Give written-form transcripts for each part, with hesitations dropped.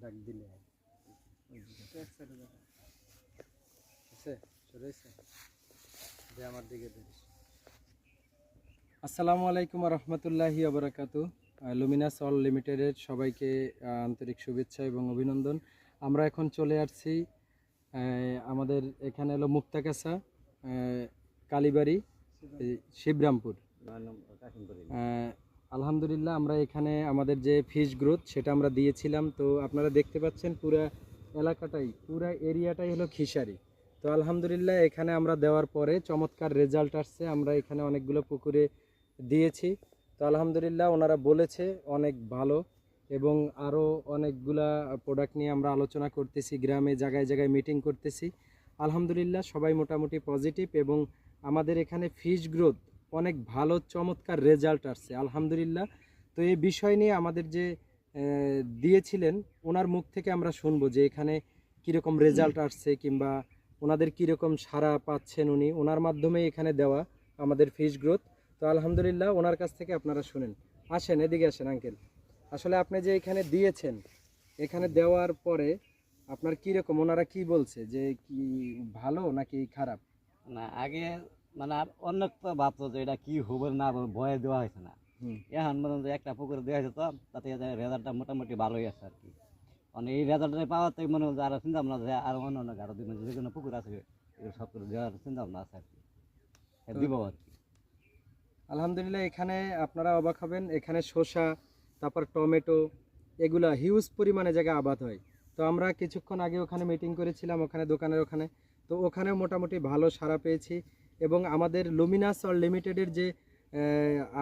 ডাক দিলে আমার দিকে ধরিস। আসসালামু আলাইকুম রহমতুল্লাহি আবরাকাতু। লুমিনাস অল লিমিটেডের সবাইকে আন্তরিক শুভেচ্ছা এবং অভিনন্দন। আমরা এখন চলে আসছি আমাদের এখানে হলো মুক্তাগাছা, কালীবাড়ি, শিবরামপুর। আলহামদুলিল্লাহ আমরা এখানে আমাদের যে ফিশ গ্রোথ সেটা আমরা দিয়েছিলাম। তো আপনারা দেখতে পাচ্ছেন পুরা এলাকাটাই, পুরা এরিয়াটাই হলো খিসারি। তো আলহামদুলিল্লাহ এখানে আমরা দেওয়ার পরে চমৎকার রেজাল্ট আসছে। আমরা এখানে অনেকগুলো পুকুরে দিয়েছি। তো আলহামদুলিল্লাহ ওনারা বলেছে অনেক ভালো, এবং আরও অনেকগুলা প্রোডাক্ট নিয়ে আমরা আলোচনা করতেছি, গ্রামে জায়গায় জায়গায় মিটিং করতেছি। আলহামদুলিল্লাহ সবাই মোটামুটি পজিটিভ, এবং আমাদের এখানে ফিশ গ্রোথ অনেক ভালো চমৎকার রেজাল্ট আসছে আলহামদুলিল্লাহ। তো এই বিষয় নিয়ে আমাদের যে দিয়েছিলেন ওনার মুখ থেকে আমরা শুনবো যে এখানে কীরকম রেজাল্ট আসছে, কিংবা ওনাদের কীরকম সাড়া পাচ্ছেন উনি, ওনার মাধ্যমে এখানে দেওয়া আমাদের ফিশ গ্রোথ। তো আলহামদুলিল্লাহ ওনার কাছ থেকে আপনারা শুনেন। আসেন, এদিকে আসেন আঙ্কেল। আসলে আপনি যে এখানে দিয়েছেন, এখানে দেওয়ার পরে আপনার কীরকম, ওনারা কি বলছে, যে কি ভালো নাকি খারাপ? না, আগে মানে অন্য তো ভাবতো যে এটা কি হবে না, ভয়ে দেওয়া হয়েছে না। এখন মনে হয় একটা পুকুরে দেওয়া হয়েছে, তো তাতে রেজাল্টটা মোটামুটি ভালোই আছে আর কি। মানে এই রেজাল্টটা পাওয়াতে মনে হয় আরো চিন্তা ভাবনা আছে, আরো অন্য আরো যে কোনো পুকুর আছে সব করে দেওয়ার চিন্তা ভাবনা আছে আর কি, দিব আর কি। আলহামদুলিল্লাহ এখানে আপনারা অবাক হবেন, এখানে শসা, তারপর টমেটো, এগুলা হিউজ পরিমাণে জায়গায় আবাদ হয়। তো আমরা কিছুক্ষণ আগে ওখানে মিটিং করেছিলাম, ওখানে দোকানের ওখানে। তো ওখানে মোটামুটি ভালো সাড়া পেয়েছি। এবং আমাদের লুমিনাস অল লিমিটেডের যে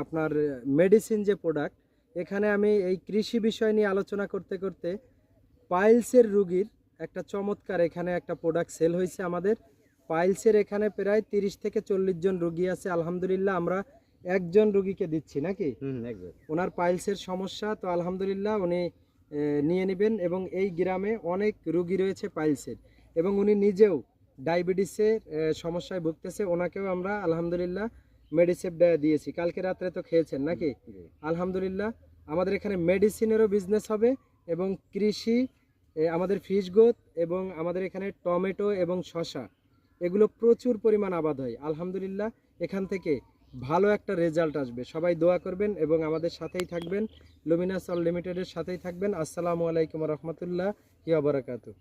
আপনার মেডিসিন যে প্রোডাক্ট, এখানে আমি এই কৃষি বিষয় নিয়ে আলোচনা করতে করতে পাইলসের রুগীর একটা চমৎকার এখানে একটা প্রোডাক্ট সেল হয়েছে আমাদের। পাইলসের এখানে প্রায় 30 থেকে 40 জন রুগী আছে। আলহামদুলিল্লাহ আমরা একজন রুগীকে দিচ্ছি নাকি, ওনার পাইলসের সমস্যা। তো আলহামদুলিল্লাহ উনি নিয়ে নেবেন, এবং এই গ্রামে অনেক রুগী রয়েছে পাইলসের, এবং উনি নিজেও ডায়াবেটিসের সমস্যায় ভুগতেছে। ওনাকেও আমরা আলহামদুলিল্লাহ মেডিসেপ দিয়েছি, কালকে রাত্রে তো খেয়েছেন নাকি। আলহামদুলিল্লাহ আমাদের এখানে মেডিসিনেরও বিজনেস হবে, এবং কৃষি, আমাদের ফিশ গ্রোথ, এবং আমাদের এখানে টমেটো এবং শসা, এগুলো প্রচুর পরিমাণ আবাদ হয়। আলহামদুলিল্লাহ এখান থেকে ভালো একটা রেজাল্ট আসবে। সবাই দোয়া করবেন এবং আমাদের সাথেই থাকবেন, লুমিনাস অল লিমিটেডের সাথেই থাকবেন। আসসালামু আলাইকুম রহমতুল্লাহি ওয়া বারাকাতুহু।